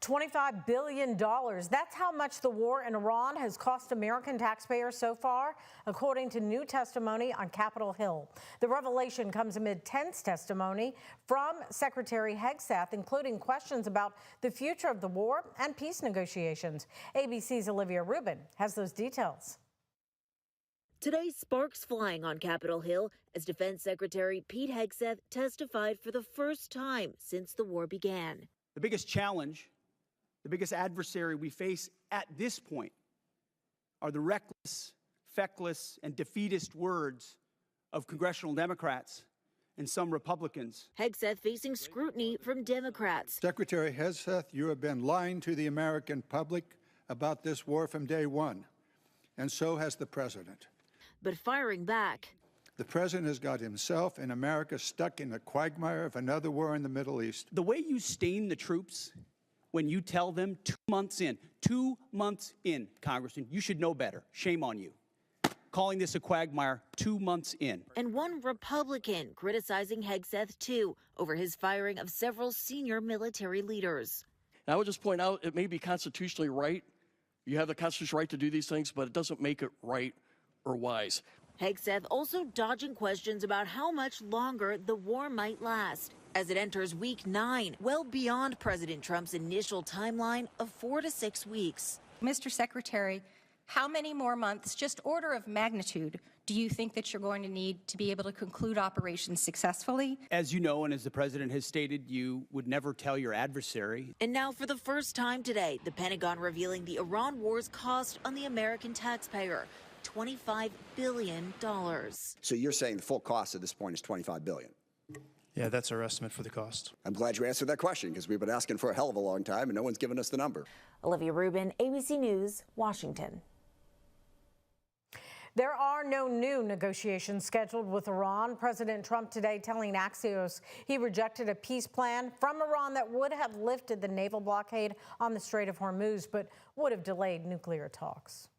$25 billion. That's how much the war in Iran has cost American taxpayers so far, according to new testimony on Capitol Hill. The revelation comes amid tense testimony from Secretary Hegseth, including questions about the future of the war and peace negotiations. ABC's Olivia Rubin has those details. Today, sparks flying on Capitol Hill as Defense Secretary Pete Hegseth testified for the first time since the war began. The biggest challenge, the biggest adversary we face at this point are the reckless, feckless, and defeatist words of congressional Democrats and some Republicans. Hegseth facing scrutiny from Democrats. Secretary Hegseth, you have been lying to the American public about this war from day one, and so has the president. But firing back. The president has got himself and America stuck in the quagmire of another war in the Middle East. The way you stain the troops when you tell them 2 months in, Congressman, you should know better. Shame on you. Calling this a quagmire 2 months in. And one Republican criticizing Hegseth, too, over his firing of several senior military leaders. And I would just point out, it may be constitutionally right. You have the constitutional right to do these things, but it doesn't make it right or wise. Hegseth also dodging questions about how much longer the war might last as it enters week 9, well beyond President Trump's initial timeline of 4 to 6 weeks. Mr. Secretary, how many more months, just order of magnitude, do you think that you're going to need to be able to conclude operations successfully? As you know, and as the president has stated, you would never tell your adversary. And now for the first time today, the Pentagon revealing the Iran war's cost on the American taxpayer. $25 billion. So you're saying the full cost at this point is $25 billion? Yeah, that's our estimate for the cost. I'm glad you answered that question because we've been asking for a hell of a long time and no one's given us the number. Olivia Rubin, ABC News, Washington. There are no new negotiations scheduled with Iran. President Trump today telling Axios he rejected a peace plan from Iran that would have lifted the naval blockade on the Strait of Hormuz, but would have delayed nuclear talks.